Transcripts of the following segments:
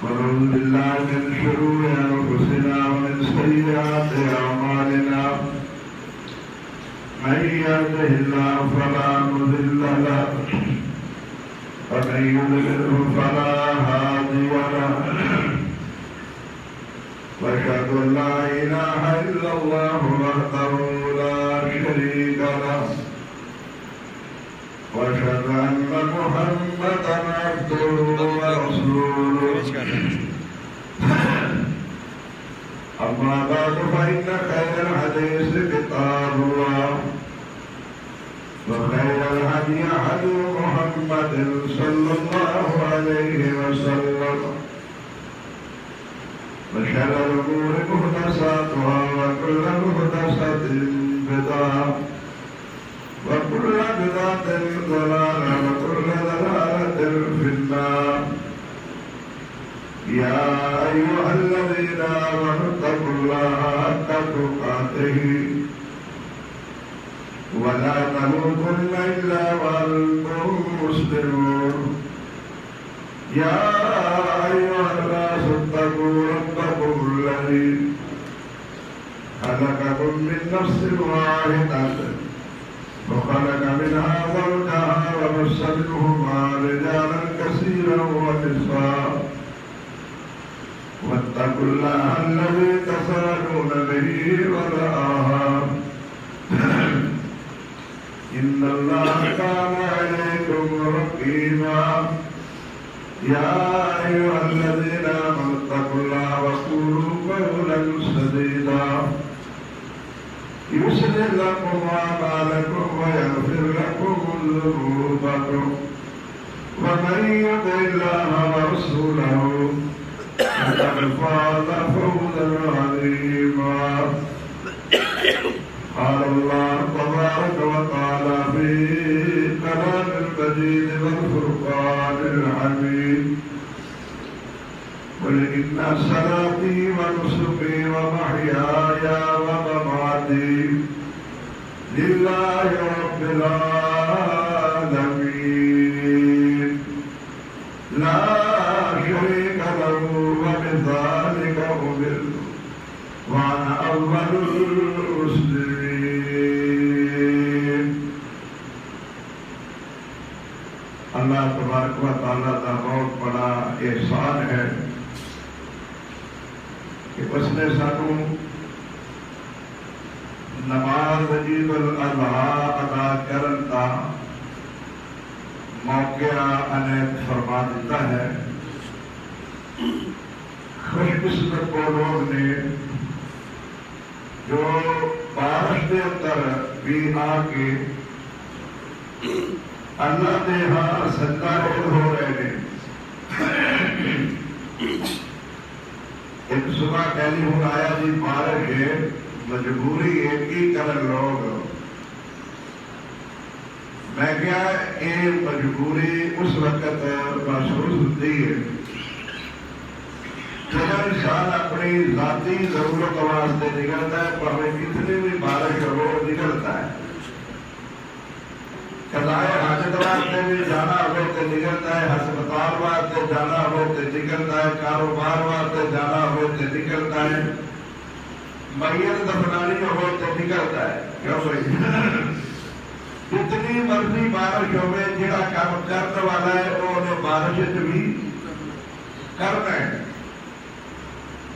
ونعوذ بالله من شرور أنفسنا ومن سيئات أعمالنا من يهده الله فلا مضل له ومن يضلل فلا هادي له وأشهد أن لا إله إلا الله وحده لا شريك له وأشهد أن محمدا عبده ورسوله أما بعد فإن خير الحديث كتاب الله وخير الهدي هدي محمد صلى الله عليه وسلم وشر الأمور محدثاتها وكل محدثة بدعة وكل بدعة ضلالة وكل ضلالة في النار يا أيها الذين آمنوا اتقوا الله حق تقاته ولا تموتن إلا وأنتم مسلمون يا أيها الناس اتقوا ربكم الذي خلقكم من نفس واحدة وخلق منها زوجها وبث منهما رجالا كثيرا ونساء واتقوا الله الذي تساءلون به والأرحام إن الله كان عليكم رقيبا يا أيها الذين آمنوا اتقوا الله وقولوا قولا سديدا يصلح لكم أعمالكم ويغفر لكم ذنوبكم ومن يطع الله ورسوله فقد فاز فوزا عظيما قال الله تبارك وتعالى في كلام المجيد والفرقان الحميد قل إن صلاتي ونسكي ومحياي ومماتي لله رب العالمين لا شريك له وبذلك أمرت وأنا أول المسلمين. اللہ تبارک و تعالیٰ کا بہت بڑا احسان ہے کہ اس نے سانو نماز عید الاضحیٰ ادا کرن کا موقع عنایت فرما دیتا ہے. خوش قسمت وہ لوگ نے جو بارش کے اندر بھی آ کے اللہ کے ہاں سجدہ ہو رہے ہیں. ایک صبح ٹیلی فون آیا جی بارش ہے مجبوری ہے کی کرن لوگ. میں کیا یہ مجبوری اس وقت محسوس ہوتی ہے جب انسان اپنی ذاتی ضرورت واسطے نکلتا ہے پر کتنی بھی بارش ہو نکلتا ہے. قضائے حاجت واسطے بھی جانا ہو تو نکلتا ہے, ہسپتال واسطے جانا ہو تو نکلتا ہے, کاروبار واسطے جانا ہو تو نکلتا ہے, میت دفنانی ہو تو نکلتا ہے. کیوں بھائی جتنی مرضی بارش ہوئے جڑا کام کرنے والا ہے وہ انہیں بارش بھی کرنا ہے.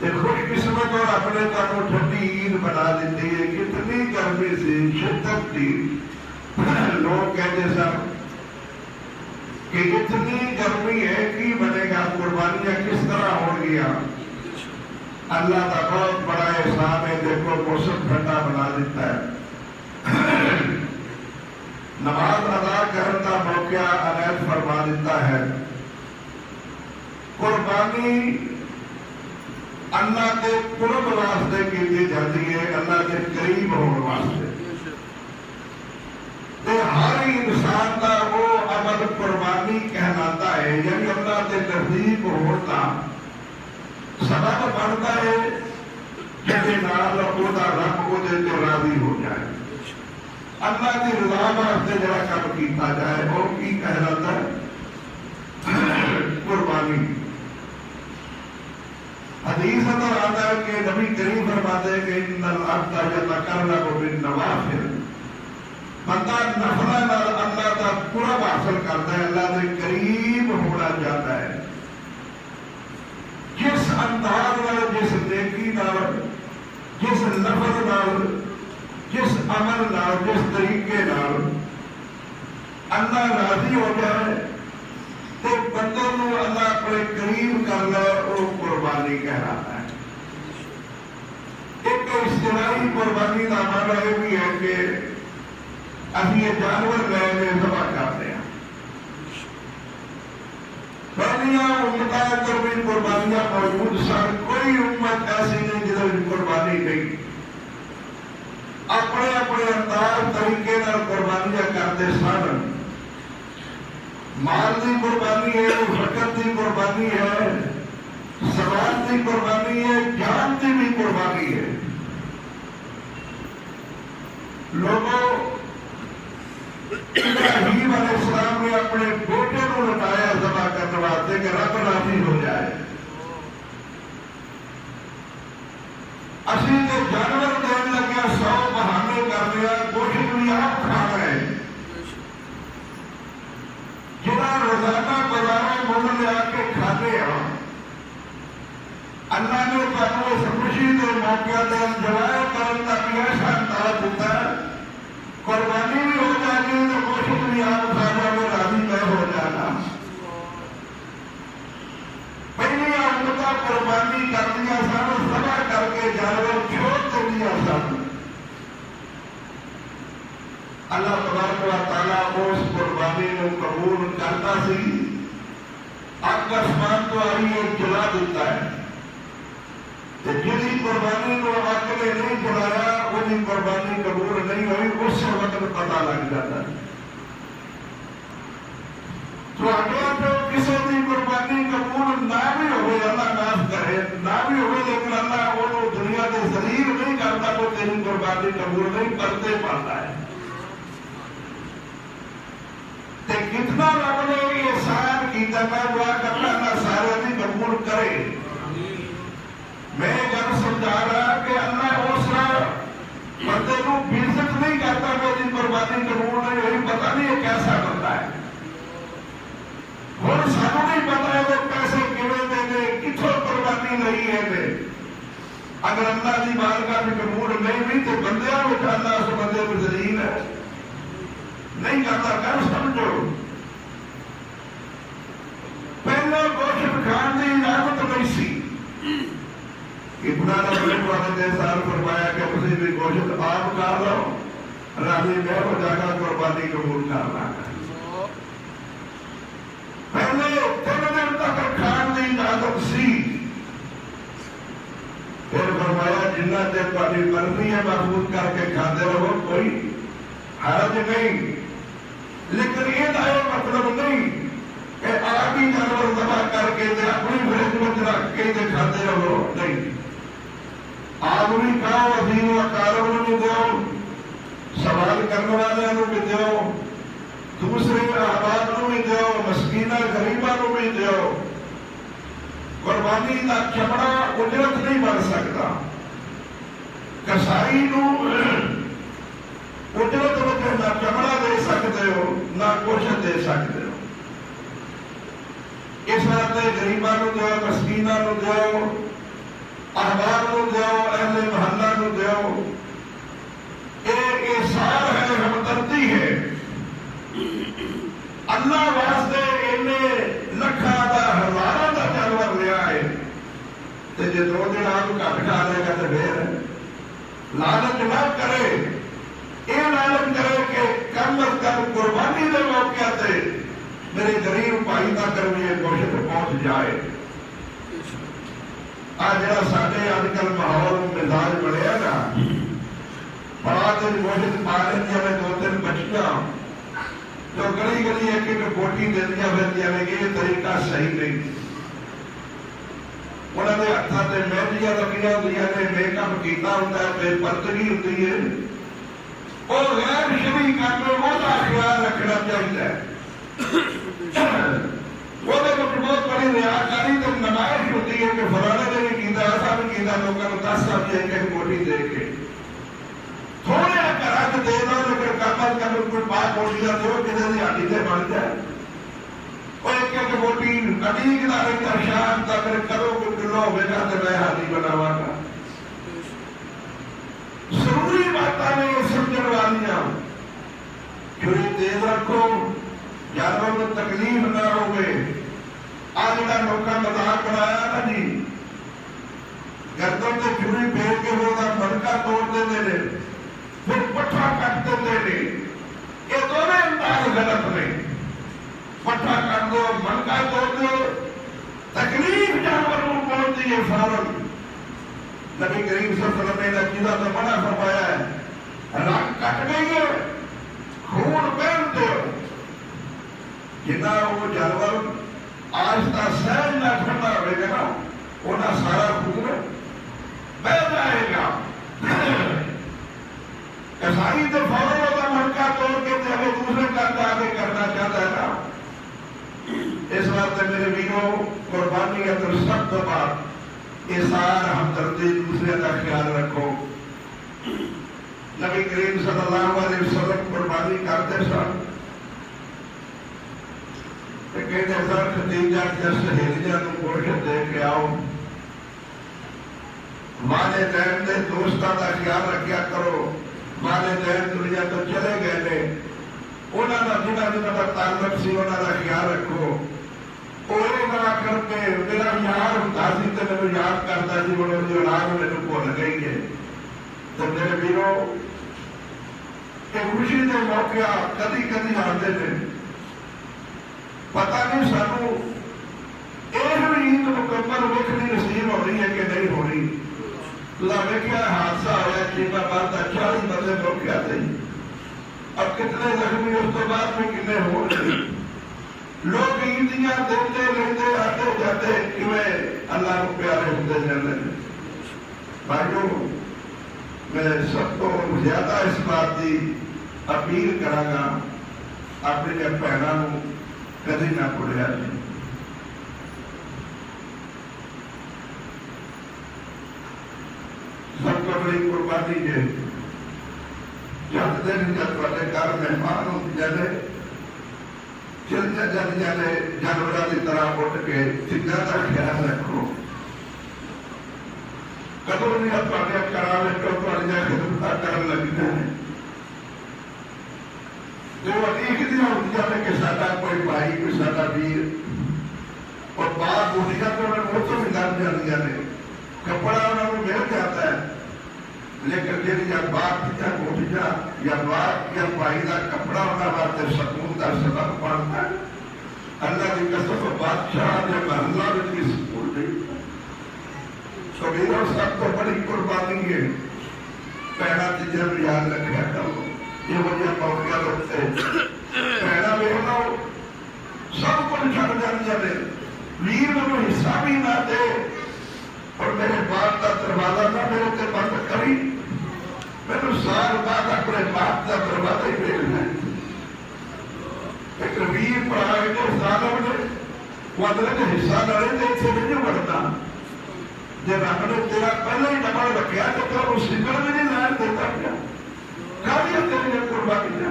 خوش قسمت اور اپنے کو ٹھنڈی عید بنا دیتی ہے. کتنی گرمی سے شدت تھی, لوگ کہتے سر کہ اتنی گرمی ہے کی بنے گا, قربانیاں کس طرح ہو گیا. اللہ کا بہت بڑا احسان ہے. دیکھو موسم ٹھنڈا بنا دیتا ہے, نماز ادا کرنے کا موقع عنایت فرما دیتا ہے. قربانی اللہ کے قرب واسطے کی جاتی ہے, اللہ کے قریب ہونے واسطے. ہر انسان کا وہ عمل قربانی کہلاتا ہے, یعنی اللہ کے نزدیک ہوتا سبب بنتا ہے جب نال خدا رب کو دے تو راضی ہو جائے. اللہ کی رضا واسطے جڑا کام کیتا جائے وہ کی کہلاتا ہے قربانی. حدیث اندر آتا ہے کہ نبی کریم فرماتے ہیں کہ ان العبد یتقرب بالنوافل، بندہ نفلہ نال اللہ کا قرب حاصل کرتا ہے، اللہ کے قریب ہونا چاہتا ہے۔ جس انداز نال، جس نیکی نال، جس لفظ نال، جس عمل نال، جس طریقے نال اللہ راضی ہو جائے تو بندے کو اللہ اپنے قریب کر لے، وہ قربانی کہلاتا ہے۔ ایک اجتماعی قربانی کا معنی یہ بھی ہے کہ ابھی یہ جانور لے کے ذبح کرتے ہیں۔ پہلیاں امتیں اندر بھی قربانیاں موجود سن، کوئی امت ایسی نہیں جدھر قربانی نہیں، اپنے اپنے انداز طریقے نال قربانیاں کرتے سن۔ مال کی قربانی ہے، وقت کی قربانی ہے، سماج کی قربانی ہے، جان کی بھی قربانی ہے۔ لوگوں، ابراہیم علیہ السلام نے اپنے بیٹے کو لٹایا ذبح کرنے واسطے کہ رب راضی ہو جائے۔ اسی تے جانور دین لگیا، 100 بہانے کر لیا، گوشت بھی آپ کھانا ہے، جہاں روزانہ بازاروں مل لیا کے کھاتے ہیں۔ اللہ نے تمہیں اس خوشی کے موقع سے انجوائے کرنے کا بھی ایسا انداز دیتا ہے، قربانی بھی ہو جائے گی تو گوشت بھی آپ کھا جاؤ، راضی میں ہو جانا۔ پہلی امتیں قربانی کر دیا سن، ذبح کر کے جانور چھوڑ دیا سن۔ اللہ تبارک و تعالیٰ اس قربانی کو قبول کرتا سی، اگ آسمان تو آئی ہے جلا دیتا ہے، جی قربانی کو اگ نے نہیں جلایا وہی قربانی قبول نہیں ہوئی، اس وقت پتہ لگ جاتا ہے۔ تو کسی کی قربانی قبول نہ بھی ہوئے، اللہ معاف کرے، نہ بھی ہوئے، لیکن اللہ وہ دنیا کے ذلیل نہیں کرتا تو تیری قربانی قبول نہیں کرتے پاتا ہے۔ کتنا رب نے یہ احسان کیتا، میں دعا کرنا اللہ سارے بھی قبول کرے۔ میں گل سمجھا رہا کہ اللہ اس بندے کو بےعزت نہیں کرتا کہ جی قربانی قبول نہیں ہوئی، پتہ نہیں یہ کیسا بندہ ہے۔ اور سانوں نہیں پتا ہے وہ پیسے کیویں دے، کتوں قربانی نہیں ہے۔ اگر اللہ کی بارگاہ میں قبول نہیں ہوئی تو بندیاں میں اللہ اس بندے کو ذلیل ہے نہیں کرتا۔ کر سمجھو، پہلے گوشت کھان کی اجازت نہیں سی، ابن مالک والے نے سال فرمایا کہ تسی بھی گوشت آپ کھا لو، راضی میں ہو جائے گا، قربانی قبول کرنا۔ پہلے 3 دن تک کھان کی اجازت سی، پھر فرمایا جنہ چر تہاڈی مرضی ہے محفوظ کر کے کھاتے رہو، کوئی حرج نہیں، لیکن یہ مطلب نہیں کہ آپ ہی جانور ذبح کر کے اپنی فریج میں رکھ کے کھاتے رہو، نہیں۔ آپ بھی کھاؤ، عظیم و اقارب بھی دو، سوال کرنے والوں بھی دو، دوسرے احباب کو بھی دو، مسکینہ غریبہ کو بھی دو۔ قربانی کا چمڑا اجرت نہیں بن سکتا، کسائی کو اجرت میں نہ چمڑا دے سکتے ہو نہ گوشت دے سکتے ہو۔ اس واسطے غریباں نو دیو، مسکیناں نو دیو، احباب نو دیو، اہل محلہ نو دیو۔ یہ احسان ہے، ہمدردی ہے۔ اللہ واسطے انہیں لکھاں دا ہزاراں دا جانور لیا ہے، تے جے 2 دن آپ گھٹ کھا لے گا تو پھر لالچ نہ کرے، یہ لالچ کرے کہ کم از کم قربانی دے موقع تے میرے غریب بھائی تک یہ گوشت پہنچ جائے۔ آج جڑا ساڈے اج کل ماحول مزاج بنیا نا، بڑا دن گوشت پا لیندیاں نے 2-3 بچیاں جو گلی گلی ایک بوٹی دیندیاں پھردیاں نے، یہ طریقہ صحیح نہیں۔ انہوں نے ہاتھوں سے مہندیاں لگیاں ہوندیاں نے، میک اپ کیتا ہوندا ہے، بے پردگی ہوندی ہے، اور غیر شرعی کام میں وہ خیال رکھنا چاہیے۔ وہ بہت بڑی ریاکاری تے نمائش ہوتی ہے کہ فلانے نے بھی کیتا ایک ایک موٹی دے کے تھوڑے گھر دے دو لیکن کم کوئی پانچ موٹیاں دو کسی کی ہڈی سے بن جائے اور ایک ایک موٹی کٹی کتا شام تک کرو کوئی کلو ہوگا تو میں ہاتھی بناوا گا. ضروری باتیں نے سمجھنے والی چھری تیز رکھو جانور کو تکلیف نہ ہوگی. آج جڑا لوگوں مذاق بنایا نا جی گردن سے چھری پھیر کے وہ منکا توڑ دے پھر پٹھا کٹ دے یہ دونوں انداز غلط نے. پٹھا کٹ دو منکا توڑ دو تکلیف جانور کو پہنچتی ہے فوراً. نبی کریم صلی اللہ علیہ وسلم نے عقیدہ تو منع فرمایا ہے رنگ کٹ گئی ہے خون پہن دو. جنا وہ جانور آہستہ سہج نہ ٹھنڈا ہوئے گا نا انہیں سارا خون بہ جائے گا. کسائی تو فوراً ہوتا منکا توڑ کے اگر دوسرے کام آگے کرنا چاہتا ہے نا. اس واسطے میرے ویروں قربانی اندر سب تو بات اظہار ہمدردی دوسرے کا خیال رکھو. نبی کریم صلی اللہ علیہ وسلم قربانی کرتے سن کہتے سر ختیجہ کے سہیلیاں کو گوشت دے کے آؤ والدین نے دوستوں کا خیال رکھا کرو. والدین دنیا تو چلے گئے نے انہوں نے جنہوں کا تعلق سی انہوں کا خیال رکھو. وہ نہ کر کے میرا یار ہوتا سی تو میرے یاد کرتا سی وہ اولاد میرے بھول گئی ہے. تو میرے ویرو خوشی کے موقع کدی کدی آتے ہیں پتہ نہیں سانو یہ عید مکمل ویکھنی نصیب ہو رہی ہے کہ نہیں ہو رہی. ویکیا حادثہ ہوا شیبا باد کا 40 بندے موقع آتے اب کتنے زخمی اس کے بعد میں کتنے ہو رہے. لوگ عیدیاں دیتے لیتے آتے جاتے کیویں اللہ کو پیارے ہوتے جانے. بھائیوں میں سب کو زیادہ اس بات کی اپیل کرا گا اپنی بہنوں کدی نہ پڑیا جی. سب کو بڑی قربانی ہے جب دن جب والے گھر مہمان ہوتے جانے چلتے جب جانے جانوروں کی طرح اٹھ کے چیزوں کا خیال رکھو. کدو نہیں آپ کرا لے تو خدمت کرنے لگ جائے جو دیکھتی ہوتی ہے کہ ساڈا کوئی بھائی کوئی ساڈا ویر اور باہر بوٹیاں تو وہ تو بھی لگ جاتی ہیں کپڑا انہوں کو مل جاتا ہے لیکن جی یا باپ یا بوٹیاں یا باپ یا بھائی کا کپڑا انہوں واسطے سکون کا سبب بنتا ہے. اللہ کی قسم بادشاہ نے محلہ میں سکون نہیں. کبیروں سب کو بڑی قربانی ہے پہلا چیزیں یاد رکھا کرو. یہ وجہ موقع رکھتے پہلا ویکھنا سب کو چھڑ جان جانے ویر کو حصہ بھی نہ دے اور میرے باپ کا دروازہ نہ میرے سے بند کری. میرے سال بعد اپنے باپ کا دروازہ ہی دیکھنا ہے. ایک ویر پڑھا کے سالوں نے وہ اندر حصہ نہ لے تو اسے نہیں بڑھتا. جب رب نے تیرا پہلے ہی ڈبل رکھا تو پھر اس نکل بھی نہیں لائن دیتا کیا کاریاں تیری قربانی جا.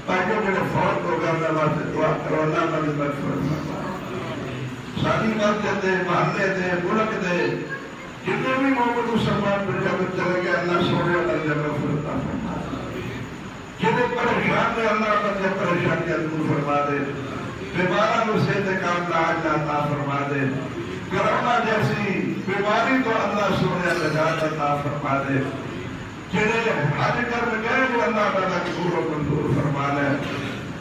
تاکہ میرے فوت ہو گیا اللہ واسطے دعا کرو اللہ تعالی مغفرت فرمائے. ساری مسجد دے محلے دے ملک دے جتنے بھی مومن مسلمان دنیا میں چلے گئے اللہ سونے اللہ مغفرت فرمائے. جنہیں پریشان نے اللہ تعالی پریشانیاں دور فرما دے. بیماروں کو صحت کاملہ عطا فرما دے. کرونا جیسی بیماری تو اللہ سونے نجات عطا فرما دے. جنہیں حج کر گئے جو اللہ تعالیٰ قبول و منظور فرما لے.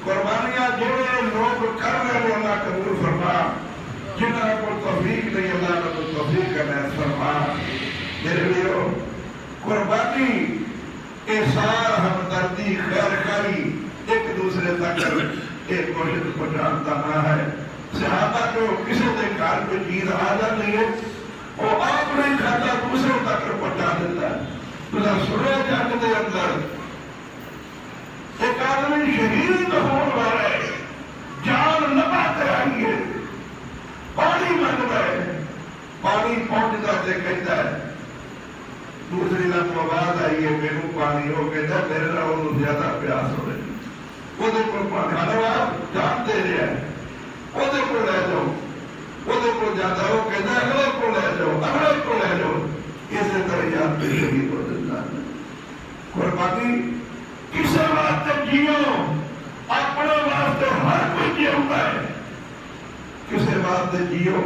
قربانیاں جنہیں لوگ کر رہے وہ اللہ قبول فرما. جنہیں کو توفیق نہیں اللہ کو توفیق کا نعمت فرما. میرے لیے قربانی احسان ہمدردی خیر خائی ایک دوسرے تک ایک گوشت پہنچاتا نہ ہے. صحابہ جو کسی کے گھر پہ چیز آ جاتی ہے وہ آپ نہیں کھاتا دوسرے تک پہنچا دیتا ہے. سنے جنگ کے اندر ایک آدمی شہید ہونے والا ہے جان نبا کے آئیے پانی منگتا ہے. پانی پہنچتا سے کہتا ہے دوسری لمب آواز آئی ہے میرے پانی، وہ کہتا ہے میرے نال انہوں زیادہ پیاس ہو رہی، وہ پانی ہر آپ جان دے رہا ہے، وہ لے جاؤ، وہ جاتا ہے، وہ کہتا ہے اگلے کو لے جاؤ، اگلے کو لے جاؤ. اسی طرح یاد پہ شہید ہو جاتا ہے. قربانی کسی واسطے جیو، اپنے واسطے ہر کوئی جیوتا ہے، کسی واسطے جیو.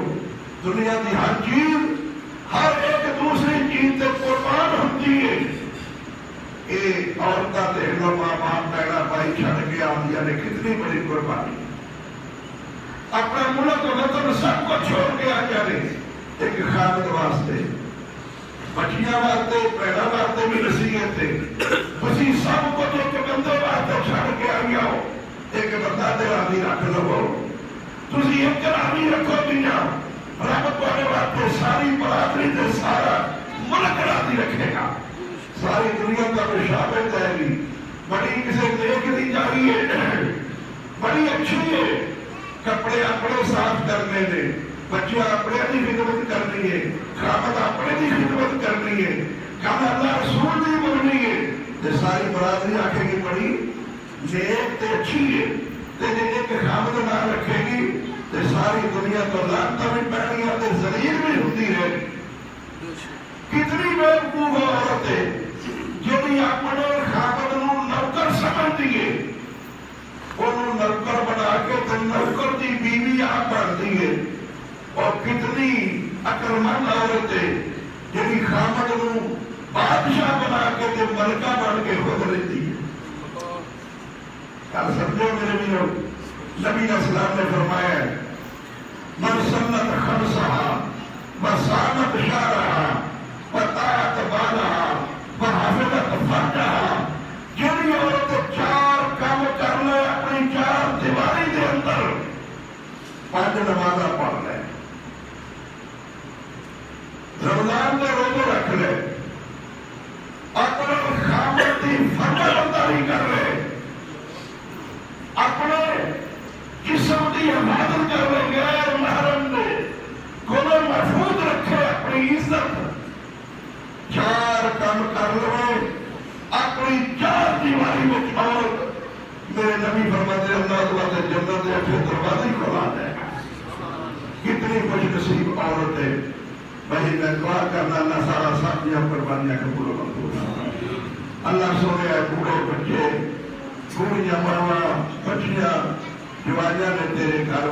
دنیا کی ہر چیز، ہر ایک دوسری چیز سے قربان ہوتی ہے. یہ عورتیں دیکھ لو، ماں باپ پیڑا بھائی چھڑ کے آدیا نے کتنی بڑی قربانی، اپنا ملک وطن سب کو چھوڑ کے آ جانے ایک خامد واسطے، بچیاں واسطے، پیڑا واسطے بھی نصیحت ہے. تسی سب کو ایک بندے واسطے چھڑ کے آ گیا ہو، ایک بندہ دے راضی رکھ لو، تسی ایک راضی رکھو دنیا، رب تمہارے واسطے ساری برادری تے سارا ملک راضی رکھے گا. ساری دنیا کا مشابہت ہے گی. بڑی کسی نیک دی جا رہی ہے، بڑی اچھی ہے، کپڑے اپنے صاف کرنے دے، بچے اپنے کی خدمت کرنی ہے، خامد اپنے کی خدمت کرنی ہے، کام اللہ رسول کی بننی ہے. تے ساری برادری آکھے گی بڑی نیک تے اچھی ہے. تے جے ایک خامد نہ رکھے گی تے ساری دنیا تو لعنتاں بھی پڑنیاں تے ذلیل بھی ہوتی رہے گی. کتنی بیوقوف عورت ہے جی اپنے خامد نو نوکر سمجھتی ہے، انہوں نوکر بنا کے تے نوکر دی بیوی آپ بنتی ہے. اور کتنی عقلمند عورت ہے جی خامد نو بادشاہ بنا کے تے ملکہ بن کے خود رہتی ہے. کل سمجھو میرے میرے نبی علیہ السلام نے فرمایا ہے من سنت خمسہا وصامت شہرہا وطاعت بالہا وحفظت فرجہا. جنہی عورت چار کام کر لے اپنی چار دیواری دے اندر، 5 نمازہ پڑھ لے، رمضان میں روزے رکھ لے، اپنے خامد کی فرما برداری کر لے، اپنے جسم کی حفاظت کر لے، غیر محرم نے گناہ محفوظ رکھے، اپنی عزت 4 کام کر لے، اپنی 4 دیواری میں عورت. میرے نبی فرماتے اللہ تعالیٰ سے جنت دے اٹھے دروازے کھلا دے. کتنی خوش نصیب عورت ہے. بھائی میں دعا کرنا اللہ سارا ساتھیاں قربانیاں قبول و منظور فرمائے. اللہ سونے بوڑھے بچے، بوڑھیاں ماواں، بچیاں، جوانیاں نے تیرے گھر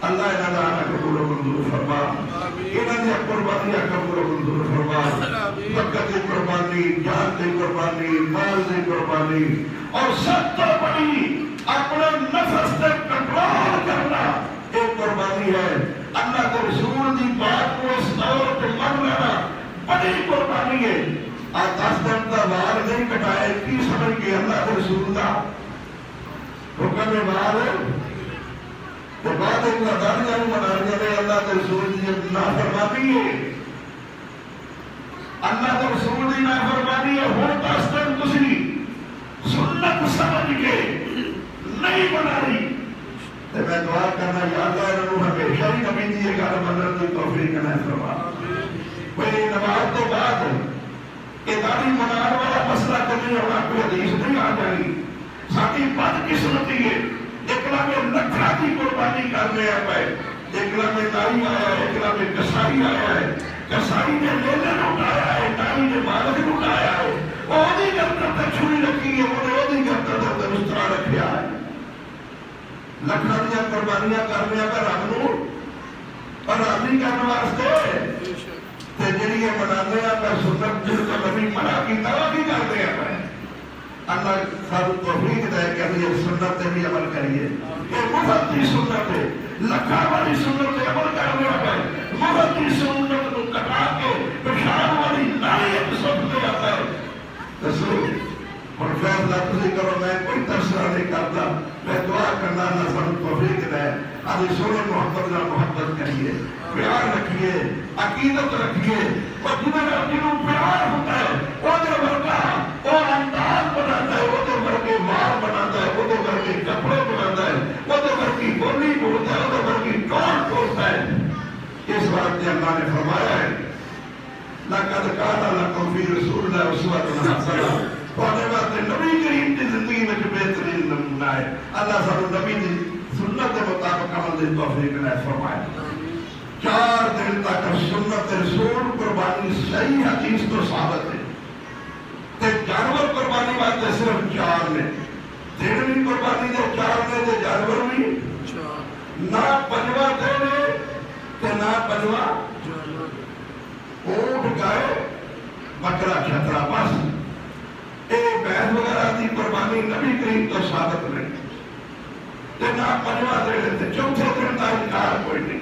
اللہ انہاں دا قبول و منظور فرما، انہاں دی قربانیاں قبول و منظور فرما. وقت کی قربانی، جان کی قربانی، مال کی قربانی، اور سب تو بڑی اپنے نفس سے کنٹرول کرنا ایک قربانی ہے. اللہ کے رسول دی بات کو اس دور پہ من لینا بڑی قربانی ہے. آج 10 دن کا وار نہیں کٹائے، کی سمجھ کے اللہ کے رسول کا حکم وار ہے تو بعد ایک لداریاں مناریاں نے اللہ کے رسول دی نافرمانی ہے. اللہ کے رسول دی نافرمانی ہے. ہوں 10 دن تسی سنت سمجھ کے نہیں بنا رہی. میں دعا کرنا یا اللہ انہوں ہمیشہ ہی نبی دیئے گا منظر دی توفیق نہ فرما. کوئی نماز کے بعد اداری منار والا مسئلہ کرنے والا کوئی حدیث نہیں آ جائے. ساتھی بد قسمتی ہے، ایکلا میں لکھا کی قربانی کرنے آ پائے. ایکلا میں نائی آیا ہے، ایکلا میں کسائی آیا ہے، کسائی نے لینے اٹھایا ہے، نائی نے مالک اٹھایا ہے. وہ دی گردن تے چھری رکھی ہے، وہ دی گردن تے اس طرح رکھیا ہے. لکھاں دیا قربانیاں کرنے پر رب نو اور راضی کرنے واسطے تے جڑی منانے آ پر سنت جس کو نبی منع کیتا وہ کی کرتے ہیں. اللہ سب توفیق دے کہ ہم یہ سنت تے بھی عمل کریے. یہ مفت کی سنت ہے، لکھاں والی سنت تے عمل کرنے آتا ہے. مفت کی سنت کو کٹا کے پیشاب والی نائی ایک سنت دے آتا ہے. رسول اور فیصلہ تسی کرو، میں کوئی تبصرہ نہیں کرتا. میں دعا کرنا اللہ سب توفیق دے. ابھی سونے محبت نہ محبت کریے، پیار رکھیے، عقیدت رکھیے. اور جنہوں پیار ہوتا ہے وہ دے ورگا وہ انداز بناتا ہے، وہ دے ورگے مال بناتا ہے، وہ دے ورگے کپڑے بناتا ہے، وہ دے ورگی بولی بولتا ہے، وہ دے ورگی ٹون بولتا ہے. اس وقت اللہ نے فرمایا ہے لقد کان لکم فی رسول اللہ اسوۃ حسنہ تواڈے واسطے نبی کریم دی زندگی وچ بہترین نمونہ ہے. اللہ سانو نبی دی سنت کے مطابق عمل دی توفیق عطا فرمائے. 4 دن تک سنت رسول قربانی صحیح حدیث تو ثابت ہے تے جانور قربانی واسطے صرف 4 نے. دن بھی قربانی دے 4 نے تے جانور بھی 4. نہ 5واں دن ہے تے نہ 5واں اونٹ گائے بکرا چھترا بس. یہ بیس وغیرہ کی قربانی نبی کریم تو ثابت نہیں تے نہ 5واں دن تے 4تھے دن کا انکار کوئی نہیں.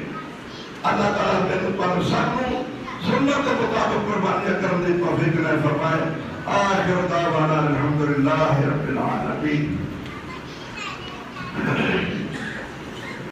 اللہ تعالیٰ نے تو سانو سنت کے مطابق قربانیاں کرنے کی توفیق عطا فرمائے. آخر دعوانا الحمدللہ رب العالمین.